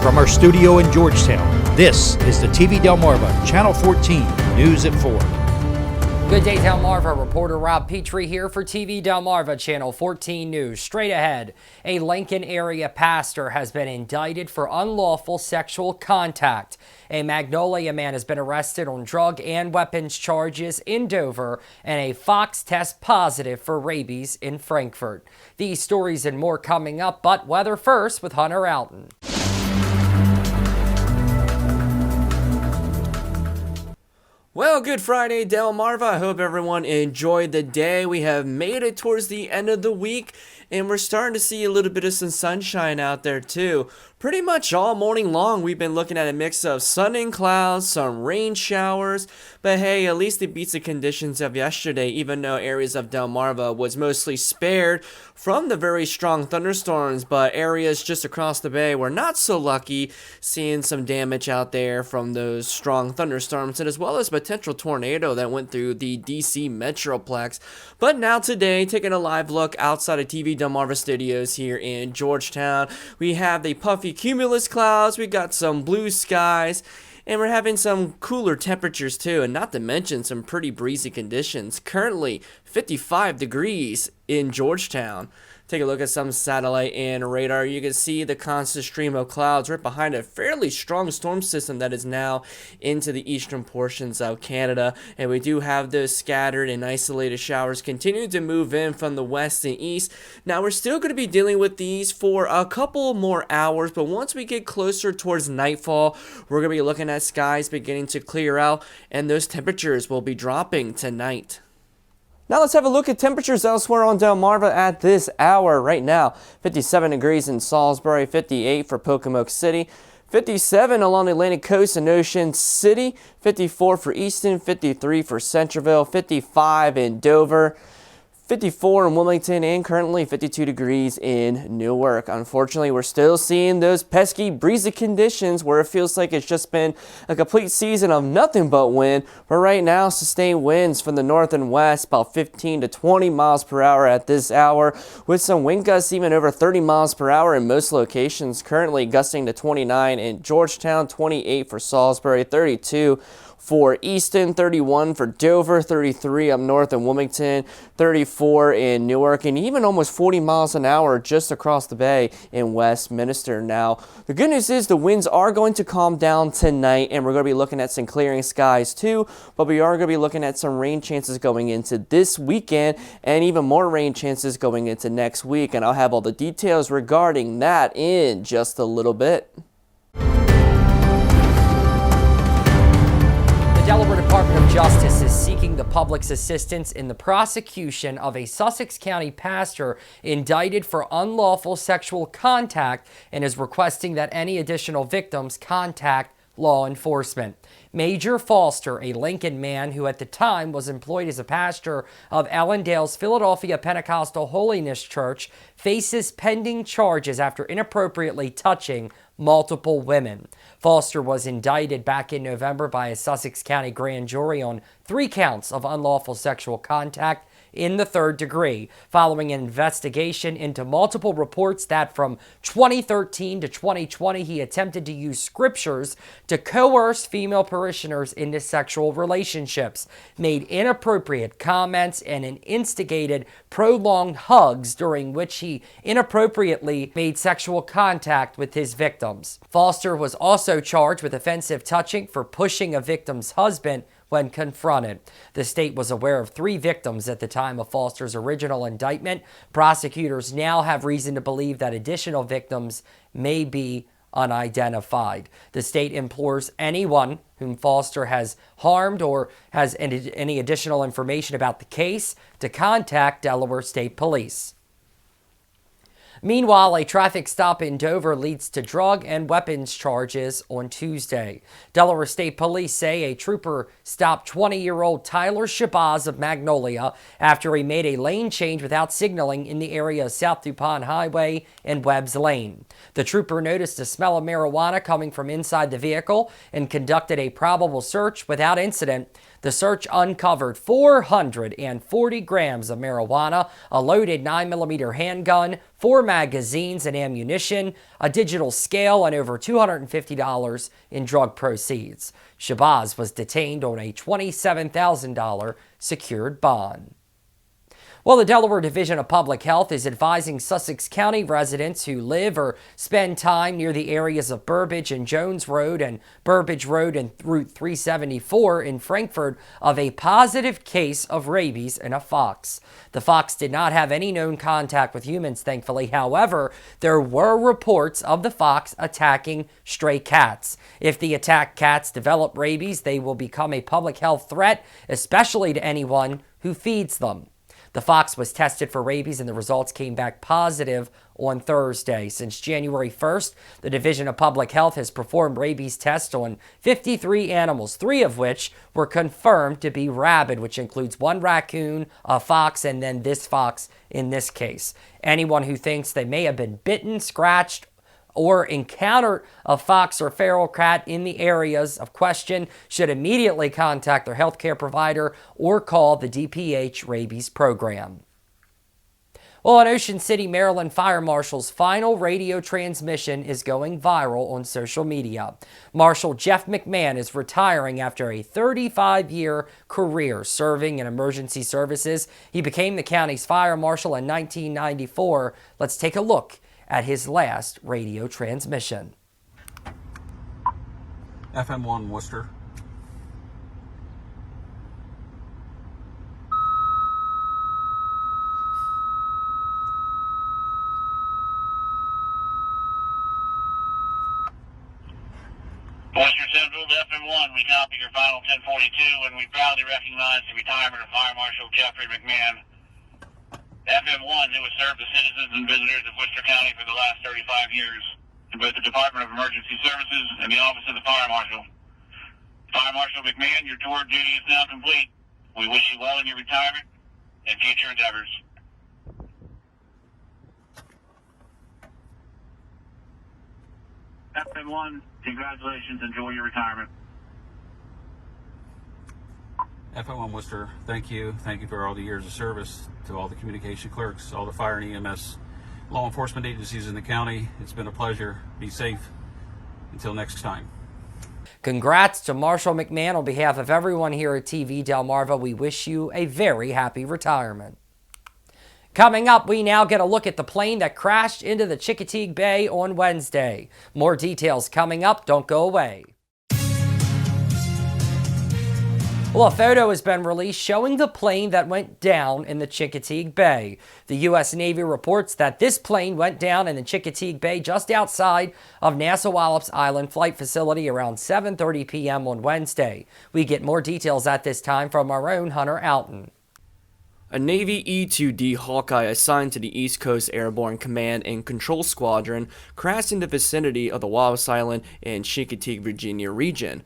From our studio in Georgetown, this is the TV Delmarva Channel 14 News at 4. Good day, Delmarva. Reporter Rob Petrie here for TV Delmarva Channel 14 News. Straight ahead, a Lincoln area pastor has been indicted for unlawful sexual contact. A Magnolia man has been arrested on drug and weapons charges in Dover, and a Fox test positive for rabies in Frankford. These stories and more coming up, but weather first with Hunter Alton. Well, good Friday, Delmarva. I hope everyone enjoyed the day. We have made it towards the end of the week, and we're starting to see a little bit of some sunshine out there, too. Pretty much all morning long, we've been looking at a mix of sun and clouds, some rain showers, but hey, at least it beats the conditions of yesterday, even though areas of Delmarva was mostly spared from the very strong thunderstorms, but areas just across the bay were not so lucky, seeing some damage out there from those strong thunderstorms, and as well as a potential tornado that went through the DC Metroplex. But now today, taking a live look outside of TV Delmarva Studios here in Georgetown, we have the puffy cumulus clouds, we got some blue skies, and we're having some cooler temperatures too, and not to mention some pretty breezy conditions. Currently 55 degrees in Georgetown. Take a look at some satellite and radar. You can see the constant stream of clouds right behind a fairly strong storm system that is now into the eastern portions of Canada. And we do have those scattered and isolated showers continuing to move in from the west and east. Now, we're still going to be dealing with these for a couple more hours, but once we get closer towards nightfall, we're going to be looking at skies beginning to clear out, and those temperatures will be dropping tonight. Now let's have a look at temperatures elsewhere on Delmarva at this hour. Right now, 57 degrees in Salisbury, 58 for Pocomoke City, 57 along the Atlantic Coast in Ocean City, 54 for Easton, 53 for Centreville, 55 in Dover, 54 in Wilmington, and currently 52 degrees in Newark. Unfortunately, we're still seeing those pesky breezy conditions where it feels like it's just been a complete season of nothing but wind. But right now, sustained winds from the north and west, about 15 to 20 miles per hour at this hour, with some wind gusts even over 30 miles per hour in most locations. Currently gusting to 29 in Georgetown, 28 for Salisbury, 32 for Easton, 31 for Dover, 33 up north in Wilmington, 34 in Newark, and even almost 40 miles an hour just across the bay in Westminster. Now, the good news is the winds are going to calm down tonight, and we're going to be looking at some clearing skies too, but we are going to be looking at some rain chances going into this weekend, and even more rain chances going into next week, and I'll have all the details regarding that in just a little bit. The Delaware Department of Justice is seeking the public's assistance in the prosecution of a Sussex County pastor indicted for unlawful sexual contact and is requesting that any additional victims contact law enforcement. Major Foster, a Lincoln man who at the time was employed as a pastor of Allendale's Philadelphia Pentecostal Holiness Church, faces pending charges after inappropriately touching multiple women. Foster was indicted back in November by a Sussex County grand jury on 3 counts of unlawful sexual contact in the 3rd degree, following an investigation into multiple reports that from 2013 to 2020 he attempted to use scriptures to coerce female parishioners into sexual relationships, made inappropriate comments, and instigated prolonged hugs during which he inappropriately made sexual contact with his victims. Foster was also charged with offensive touching for pushing a victim's husband when confronted. The state was aware of 3 victims at the time of Foster's original indictment. Prosecutors now have reason to believe that additional victims may be unidentified. The state implores anyone whom Foster has harmed or has any additional information about the case to contact Delaware State Police. Meanwhile, a traffic stop in Dover leads to drug and weapons charges on Tuesday. Delaware State Police say a trooper stopped 20-year-old Tyler Shabazz of Magnolia after he made a lane change without signaling in the area of South DuPont Highway and Webb's Lane. The trooper noticed a smell of marijuana coming from inside the vehicle and conducted a probable search without incident. The search uncovered 440 grams of marijuana, a loaded 9mm handgun, 4 magazines and ammunition, a digital scale, and over $250 in drug proceeds. Shabazz was detained on a $27,000 secured bond. Well, the Delaware Division of Public Health is advising Sussex County residents who live or spend time near the areas of Burbage and Jones Road and Burbage Road and Route 374 in Frankford of a positive case of rabies in a fox. The fox did not have any known contact with humans, thankfully. However, there were reports of the fox attacking stray cats. If the attacked cats develop rabies, they will become a public health threat, especially to anyone who feeds them. The fox was tested for rabies and the results came back positive on Thursday. Since January 1st, the Division of Public Health has performed rabies tests on 53 animals, 3 of which were confirmed to be rabid, which includes 1 raccoon, a fox, and then this fox in this case. Anyone who thinks they may have been bitten, scratched, or encountered a fox or feral cat in the areas of question should immediately contact their healthcare provider or call the DPH rabies program. Well, an Ocean City, Maryland fire marshal's final radio transmission is going viral on social media. Marshal Jeff McMahon is retiring after a 35-year career serving in emergency services. He became the county's fire marshal in 1994. Let's take a look at his last radio transmission. FM1 Worcester. Worcester Central to FM1, we copy your final 1042, and we proudly recognize the retirement of Fire Marshal Jeffrey McMahon. FM1, who has served the citizens and visitors of Worcester County for the last 35 years in both the Department of Emergency Services and the Office of the Fire Marshal. Fire Marshal McMahon, your tour of duty is now complete. We wish you well in your retirement and future endeavors. FM1, congratulations. Enjoy your retirement. FM1 Worcester, thank you. Thank you for all the years of service to all the communication clerks, all the fire and EMS law enforcement agencies in the county. It's been a pleasure. Be safe. Until next time. Congrats to Marshal McMahon. On behalf of everyone here at TV Delmarva, we wish you a very happy retirement. Coming up, we now get a look at the plane that crashed into the Chickateague Bay on Wednesday. More details coming up. Don't go away. Well, a photo has been released showing the plane that went down in the Chickateague Bay. The U.S. Navy reports that this plane went down in the Chickateague Bay just outside of NASA Wallops Island Flight Facility around 7:30 p.m. on Wednesday. We get more details at this time from our own Hunter Alton. A Navy E-2D Hawkeye assigned to the East Coast Airborne Command and Control Squadron crashed in the vicinity of the Wallops Island and Chickateague, Virginia region.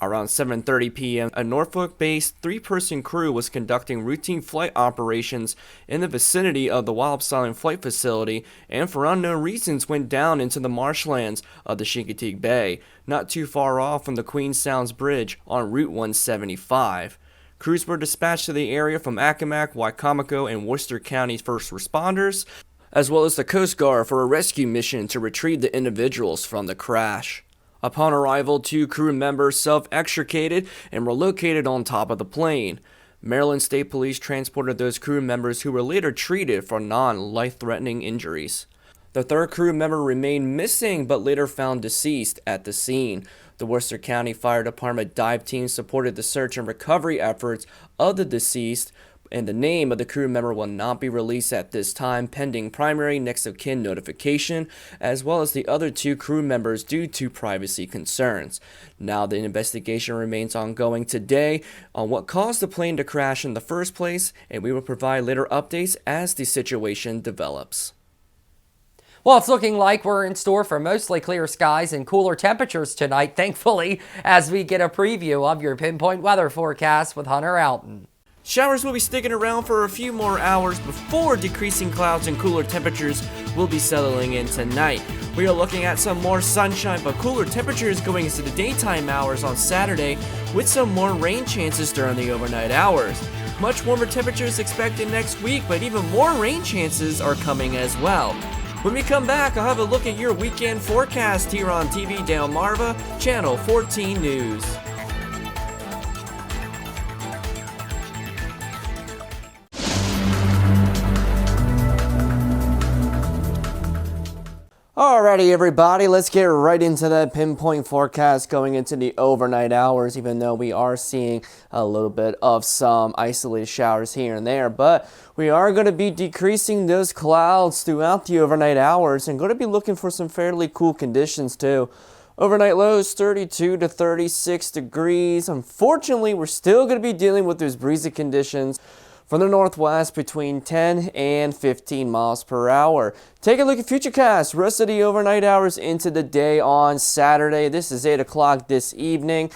Around 7:30 p.m., a Norfolk-based 3-person crew was conducting routine flight operations in the vicinity of the Wallops Island Flight Facility and for unknown reasons went down into the marshlands of the Chickateague Bay, not too far off from the Queen Sounds Bridge on Route 175. Crews were dispatched to the area from Accomack, Wicomico, and Worcester County's first responders, as well as the Coast Guard for a rescue mission to retrieve the individuals from the crash. Upon arrival, 2 crew members self-extricated and were located on top of the plane. Maryland State Police transported those crew members who were later treated for non-life-threatening injuries. The 3rd crew member remained missing but later found deceased at the scene. The Worcester County Fire Department dive team supported the search and recovery efforts of the deceased, and the name of the crew member will not be released at this time pending primary next of kin notification, as well as the other 2 crew members due to privacy concerns. Now the investigation remains ongoing today on what caused the plane to crash in the first place, and we will provide later updates as the situation develops. Well, it's looking like we're in store for mostly clear skies and cooler temperatures tonight, thankfully, as we get a preview of your pinpoint weather forecast with Hunter Alton. Showers will be sticking around for a few more hours before decreasing clouds and cooler temperatures will be settling in tonight. We are looking at some more sunshine but cooler temperatures going into the daytime hours on Saturday, with some more rain chances during the overnight hours. Much warmer temperatures expected next week, but even more rain chances are coming as well. When we come back, I'll have a look at your weekend forecast here on TV Delmarva, Channel 14 News. Alrighty everybody, let's get right into that pinpoint forecast going into the overnight hours, even though we are seeing a little bit of some isolated showers here and there. But we are going to be decreasing those clouds throughout the overnight hours and going to be looking for some fairly cool conditions too. Overnight lows 32 to 36 degrees. Unfortunately, we're still going to be dealing with those breezy conditions from the northwest between 10 and 15 miles per hour. Take a look at Futurecast. Rest of the overnight hours into the day on Saturday. This is 8 o'clock this evening.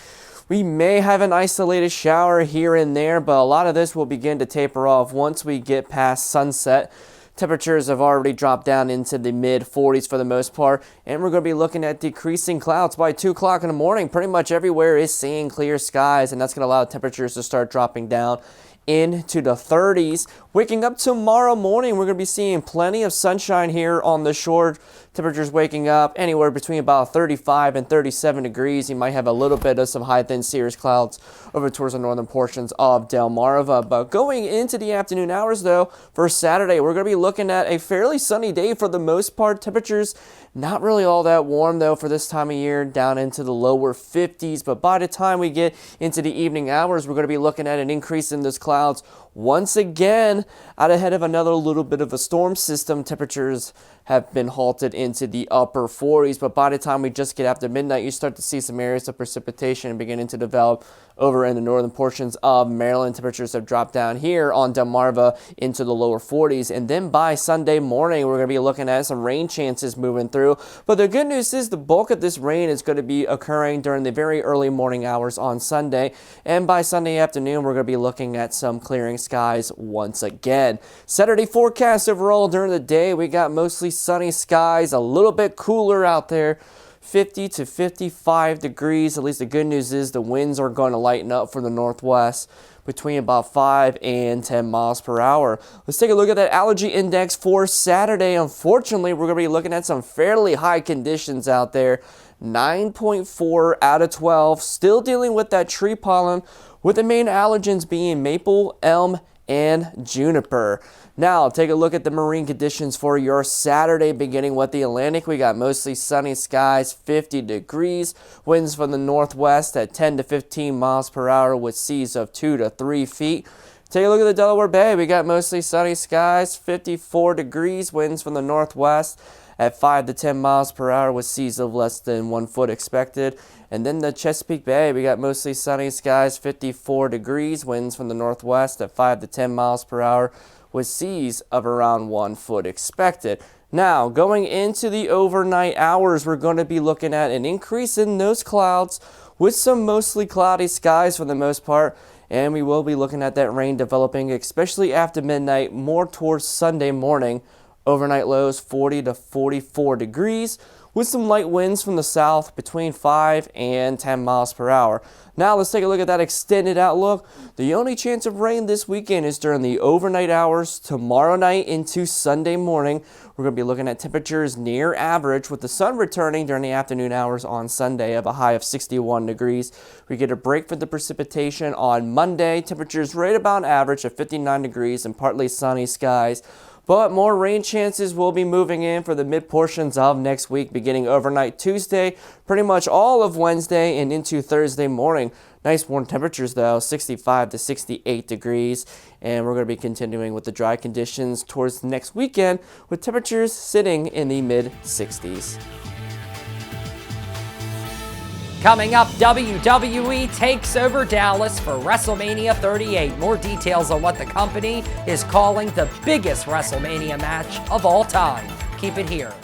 We may have an isolated shower here and there, but a lot of this will begin to taper off once we get past sunset. Temperatures have already dropped down into the mid-40s for the most part, and we're going to be looking at decreasing clouds by 2 o'clock in the morning. Pretty much everywhere is seeing clear skies, and that's going to allow temperatures to start dropping down into the 30s. Waking up tomorrow morning, we're going to be seeing plenty of sunshine here on the shore. Temperatures waking up anywhere between about 35 and 37 degrees. You might have a little bit of some high thin cirrus clouds over towards the northern portions of Delmarva. But going into the afternoon hours though, for Saturday, we're going to be looking at a fairly sunny day for the most part. Temperatures not really all that warm though for this time of year, down into the lower 50s. But by the time we get into the evening hours, we're going to be looking at an increase in those clouds once again, out ahead of another little bit of a storm system. Temperatures have been halted into the upper 40s, but by the time we just get after midnight, you start to see some areas of precipitation beginning to develop over in the northern portions of Maryland. Temperatures have dropped down here on Delmarva into the lower 40s, and then by Sunday morning, we're going to be looking at some rain chances moving through. But the good news is the bulk of this rain is going to be occurring during the very early morning hours on Sunday, and by Sunday afternoon, we're going to be looking at some clearing skies once again. Saturday forecast overall during the day, we got mostly sunny skies, a little bit cooler out there, 50 to 55 degrees. At least the good news is the winds are going to lighten up from the northwest between about 5 and 10 miles per hour. Let's take a look at that allergy index for Saturday. Unfortunately, we're going to be looking at some fairly high conditions out there. 9.4 out of 12. Still dealing with that tree pollen, with the main allergens being maple, elm, and juniper. Now, take a look at the marine conditions for your Saturday, beginning with the Atlantic. We got mostly sunny skies, 50 degrees. Winds from the northwest at 10 to 15 miles per hour with seas of 2 to 3 feet. Take a look at the Delaware Bay. We got mostly sunny skies, 54 degrees. Winds from the northwest at 5 to 10 miles per hour with seas of less than 1 foot expected. And then the Chesapeake Bay, we got mostly sunny skies, 54 degrees. Winds from the northwest at 5 to 10 miles per hour with seas of around 1 foot expected. Now, going into the overnight hours, we're going to be looking at an increase in those clouds with some mostly cloudy skies for the most part. And we will be looking at that rain developing, especially after midnight, more towards Sunday morning. Overnight lows 40 to 44 degrees with some light winds from the south between 5 and 10 miles per hour. Now let's take a look at that extended outlook. The only chance of rain this weekend is during the overnight hours tomorrow night into Sunday morning. We're going to be looking at temperatures near average with the sun returning during the afternoon hours on Sunday of a high of 61 degrees. We get a break for the precipitation on Monday. Temperatures right about average of 59 degrees and partly sunny skies. But more rain chances will be moving in for the mid portions of next week, beginning overnight Tuesday, pretty much all of Wednesday and into Thursday morning. Nice warm temperatures though, 65 to 68 degrees. And we're going to be continuing with the dry conditions towards next weekend with temperatures sitting in the mid 60s. Coming up, WWE takes over Dallas for WrestleMania 38. More details on what the company is calling the biggest WrestleMania match of all time. Keep it here.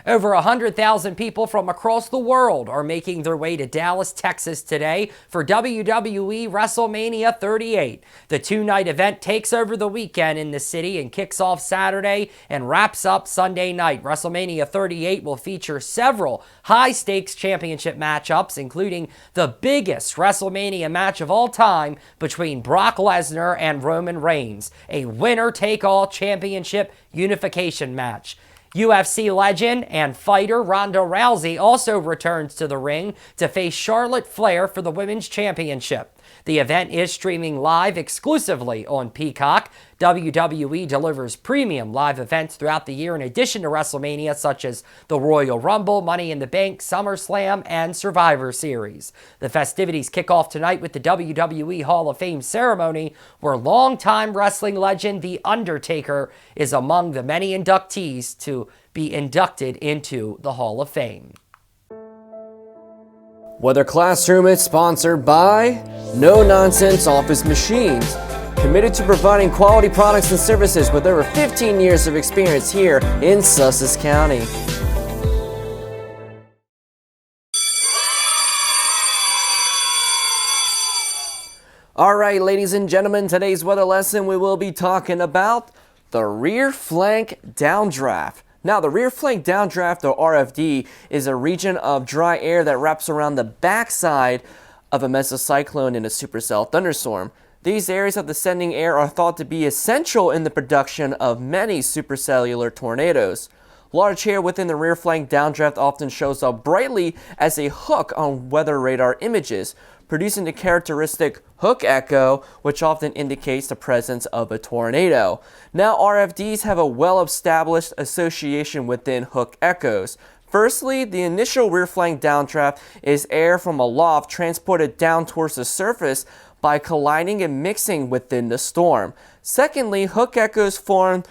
Over 100,000 people from across the world are making their way to Dallas, Texas today for WWE Wrestlemania 38. The two-night event takes over the weekend in the city and kicks off Saturday and wraps up Sunday night. WrestleMania 38 will feature several high-stakes championship matchups, including the biggest WrestleMania match of all time between Brock Lesnar and Roman Reigns, a winner-take-all championship unification match. UFC legend and fighter Ronda Rousey also returns to the ring to face Charlotte Flair for the Women's Championship. The event is streaming live exclusively on Peacock. WWE delivers premium live events throughout the year in addition to WrestleMania, such as the Royal Rumble, Money in the Bank, SummerSlam, and Survivor Series. The festivities kick off tonight with the WWE Hall of Fame ceremony, where longtime wrestling legend The Undertaker is among the many inductees to be inducted into the Hall of Fame. Weather Classroom is sponsored by No Nonsense Office Machines, committed to providing quality products and services with over 15 years of experience here in Sussex County. Alright, ladies and gentlemen, today's weather lesson we will be talking about the rear flank downdraft. Now, the rear flank downdraft, or RFD, is a region of dry air that wraps around the backside of a mesocyclone in a supercell thunderstorm. These areas of descending air are thought to be essential in the production of many supercellular tornadoes. Large hair within the rear flank downdraft often shows up brightly as a hook on weather radar images, producing the characteristic hook echo, which often indicates the presence of a tornado. Now, RFDs have a well-established association within hook echoes. Firstly, the initial rear flank downdraft is air from aloft transported down towards the surface by colliding and mixing within the storm. Secondly, hook echoes form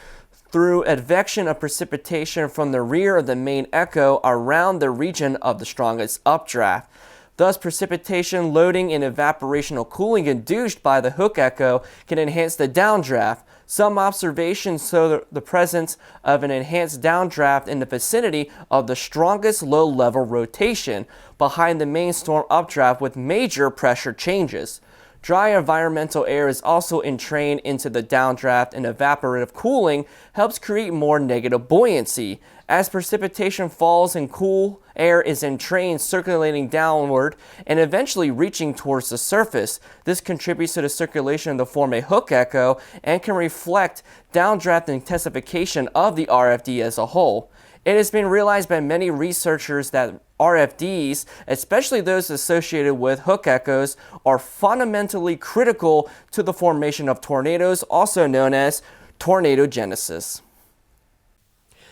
through advection of precipitation from the rear of the main echo around the region of the strongest updraft. Thus, precipitation, loading, and evaporational cooling induced by the hook echo can enhance the downdraft. Some observations show the presence of an enhanced downdraft in the vicinity of the strongest low-level rotation behind the main storm updraft with major pressure changes. Dry environmental air is also entrained into the downdraft, and evaporative cooling helps create more negative buoyancy. As precipitation falls and cool air is entrained circulating downward and eventually reaching towards the surface, this contributes to the circulation to form a hook echo and can reflect downdraft intensification of the RFD as a whole. It has been realized by many researchers that RFDs, especially those associated with hook echoes, are fundamentally critical to the formation of tornadoes, also known as tornadogenesis.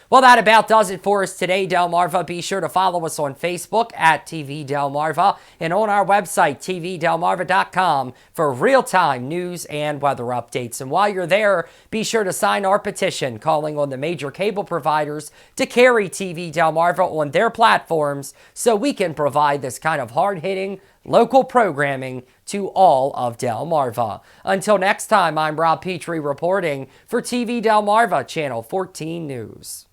Well, that about does it for us today, Delmarva. Be sure to follow us on Facebook at TV Delmarva and on our website, tvdelmarva.com, for real-time news and weather updates. And while you're there, be sure to sign our petition calling on the major cable providers to carry TV Delmarva on their platforms so we can provide this kind of hard-hitting local programming to all of Delmarva. Until next time, I'm Rob Petrie reporting for TV Delmarva, Channel 14 News.